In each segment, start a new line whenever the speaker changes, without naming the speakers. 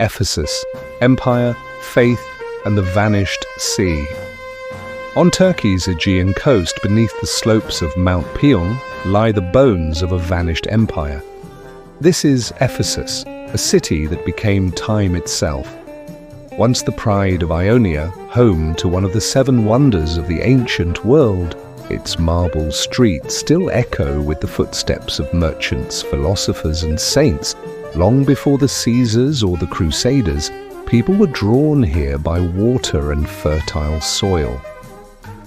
Ephesus, empire, faith, and the vanished sea. On Turkey's Aegean coast, beneath the slopes of Mount Pion, lie the bones of a vanished empire. This is Ephesus, a city that became time itself. Once the pride of Ionia, home to one of the 7 wonders of the ancient world, its marble streets still echo with the footsteps of merchants, philosophers, and saints. Long before the Caesars or the Crusaders, people were drawn here by water and fertile soil.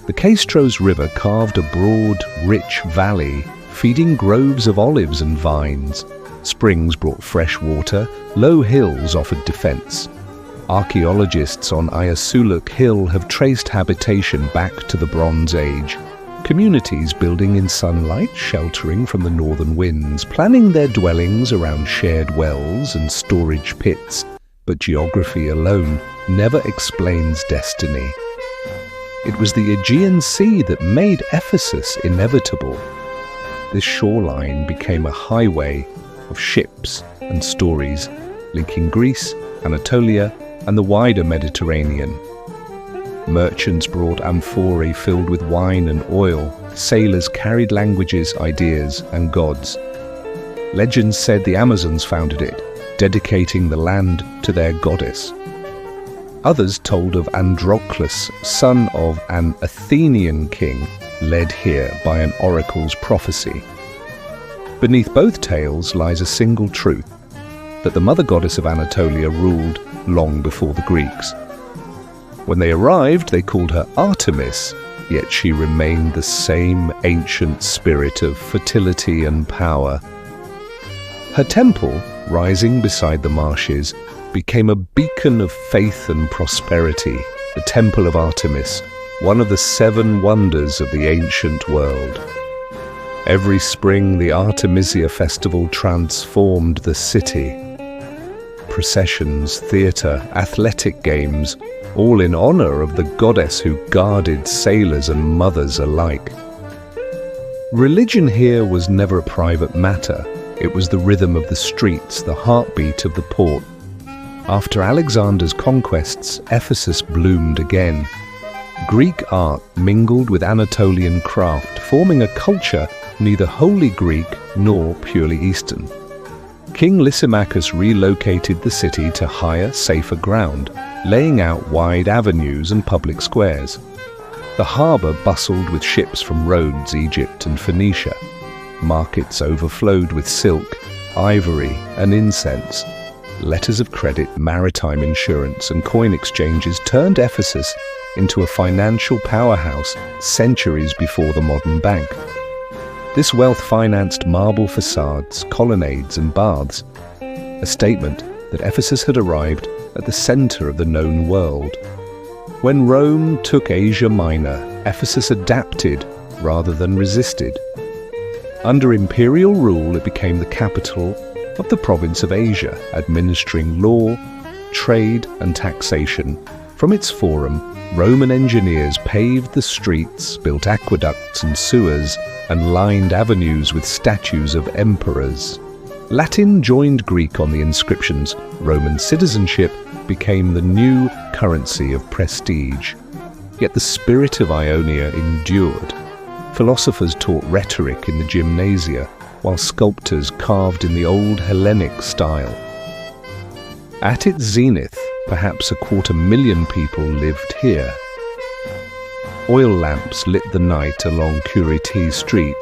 The Castros River carved a broad, rich valley, feeding groves of olives and vines. Springs brought fresh water, low hills offered defense. Archaeologists on Ayasuluk Hill have traced habitation back to the Bronze Age. Communities building in sunlight, sheltering from the northern winds, planning their dwellings around shared wells and storage pits. But geography alone never explains destiny. It was the Aegean Sea that made Ephesus inevitable. This shoreline became a highway of ships and stories, linking Greece, Anatolia, and the wider Mediterranean. Merchants brought amphorae filled with wine and oil. Sailors carried languages, ideas, and gods. Legends said the Amazons founded it, dedicating the land to their goddess. Others told of Androclus, son of an Athenian king, led here by an oracle's prophecy. Beneath both tales lies a single truth, that the mother goddess of Anatolia ruled long before the Greeks. When they arrived, they called her Artemis, yet she remained the same ancient spirit of fertility and power. Her temple, rising beside the marshes, became a beacon of faith and prosperity, the Temple of Artemis, one of the 7 wonders of the ancient world. Every spring, the Artemisia festival transformed the city. Processions, theatre, athletic games, all in honour of the goddess who guarded sailors and mothers alike. Religion here was never a private matter. It was the rhythm of the streets, the heartbeat of the port. After Alexander's conquests, Ephesus bloomed again. Greek art mingled with Anatolian craft, forming a culture neither wholly Greek nor purely Eastern. King Lysimachus relocated the city to higher, safer ground, laying out wide avenues and public squares. The harbour bustled with ships from Rhodes, Egypt, and Phoenicia. Markets overflowed with silk, ivory, and incense. Letters of credit, maritime insurance, and coin exchanges turned Ephesus into a financial powerhouse centuries before the modern bank. This wealth financed marble facades, colonnades, and baths, a statement that Ephesus had arrived at the centre of the known world. When Rome took Asia Minor, Ephesus adapted rather than resisted. Under imperial rule, it became the capital of the province of Asia, administering law, trade, and taxation. From its forum, Roman engineers paved the streets, built aqueducts and sewers, and lined avenues with statues of emperors. Latin joined Greek on the inscriptions. Roman citizenship became the new currency of prestige. Yet the spirit of Ionia endured. Philosophers taught rhetoric in the gymnasia, while sculptors carved in the old Hellenic style. At its zenith, perhaps 250,000 people lived here. Oil lamps lit the night along Curitiba Street,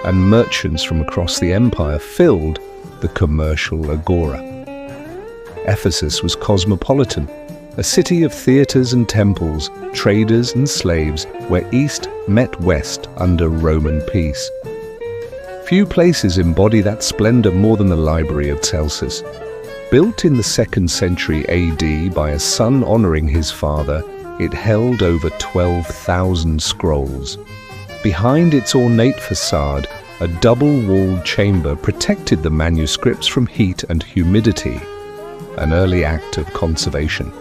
and merchants from across the empire filled the commercial agora. Ephesus was cosmopolitan, a city of theatres and temples, traders and slaves, where East met West under Roman peace. Few places embody that splendour more than the Library of Celsus. Built in the 2nd century AD by a son honouring his father, it held over 12,000 scrolls. Behind its ornate facade, a double-walled chamber protected the manuscripts from heat and humidity, an early act of conservation.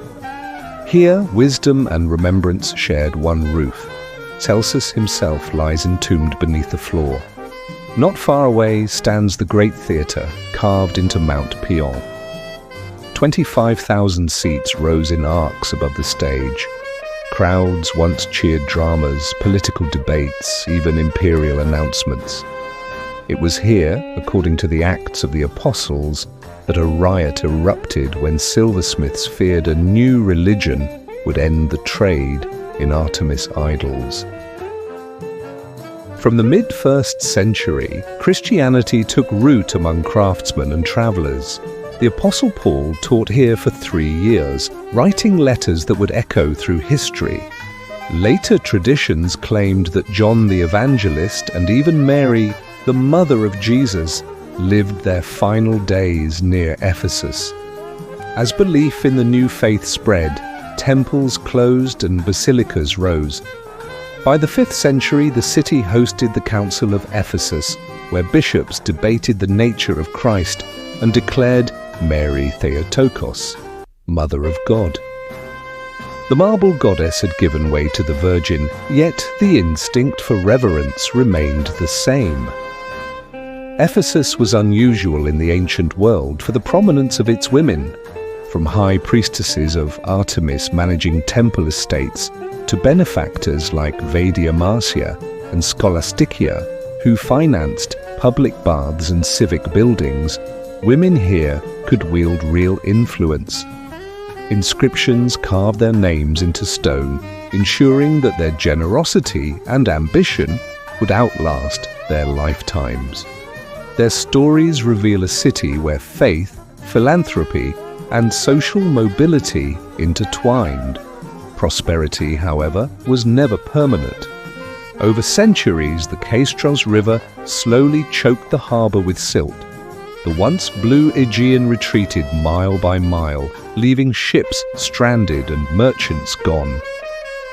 Here, wisdom and remembrance shared one roof. Celsus himself lies entombed beneath the floor. Not far away stands the great theatre, carved into Mount Pion. 25,000 seats rose in arcs above the stage. Crowds once cheered dramas, political debates, even imperial announcements. It was here, according to the Acts of the Apostles, that a riot erupted when silversmiths feared a new religion would end the trade in Artemis idols. From the mid-1st century, Christianity took root among craftsmen and travellers. The Apostle Paul taught here for 3 years, writing letters that would echo through history. Later traditions claimed that John the Evangelist and even Mary, the mother of Jesus, lived their final days near Ephesus. As belief in the new faith spread, temples closed and basilicas rose. By the 5th century, the city hosted the Council of Ephesus, where bishops debated the nature of Christ and declared Mary Theotokos, Mother of God. The marble goddess had given way to the Virgin, yet the instinct for reverence remained the same. Ephesus was unusual in the ancient world for the prominence of its women, from high priestesses of Artemis managing temple estates to benefactors like Vadia Marcia and Scholasticia, who financed public baths and civic buildings. Women here could wield real influence. Inscriptions carved their names into stone, ensuring that their generosity and ambition would outlast their lifetimes. Their stories reveal a city where faith, philanthropy, and social mobility intertwined. Prosperity, however, was never permanent. Over centuries, the Kastros River slowly choked the harbour with silt. The once blue Aegean retreated mile by mile, leaving ships stranded and merchants gone.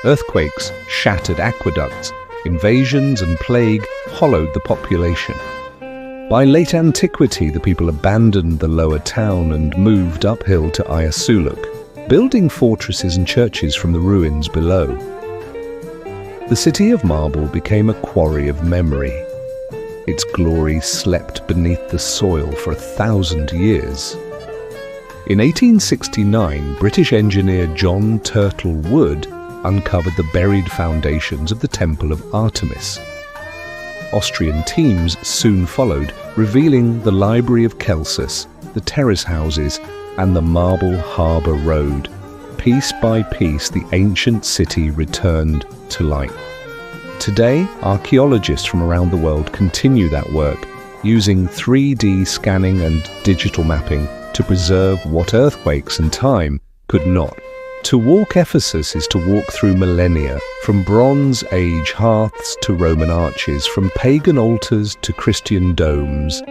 Earthquakes shattered aqueducts, invasions and plague hollowed the population. By late antiquity, the people abandoned the lower town and moved uphill to Iasuluk, building fortresses and churches from the ruins below. The city of marble became a quarry of memory. Its glory slept beneath the soil for 1,000 years. In 1869, British engineer John Turtle Wood uncovered the buried foundations of the Temple of Artemis. Austrian teams soon followed, revealing the Library of Celsus, the terrace houses, and the marble harbour road. Piece by piece, the ancient city returned to light. Today, archaeologists from around the world continue that work, using 3D scanning and digital mapping to preserve what earthquakes and time could not. To walk Ephesus is to walk through millennia, from Bronze Age hearths to Roman arches, from pagan altars to Christian domes.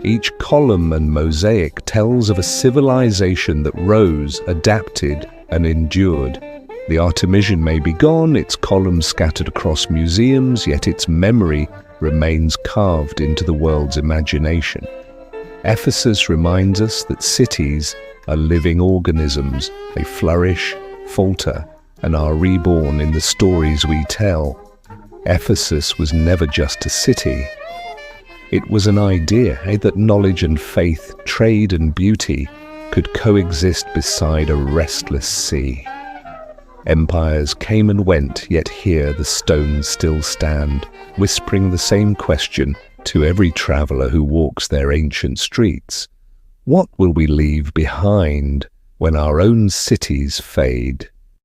Each column and mosaic tells of a civilization that rose, adapted, and endured. The Artemision may be gone, its columns scattered across museums, yet its memory remains carved into the world's imagination. Ephesus reminds us that cities are living organisms. They flourish, falter, and are reborn in the stories we tell. Ephesus was never just a city. It was an idea that knowledge and faith, trade and beauty could coexist beside a restless sea. Empires came and went, yet here the stones still stand, whispering the same question to every traveller who walks their ancient streets. What will we leave behind when our own cities fade?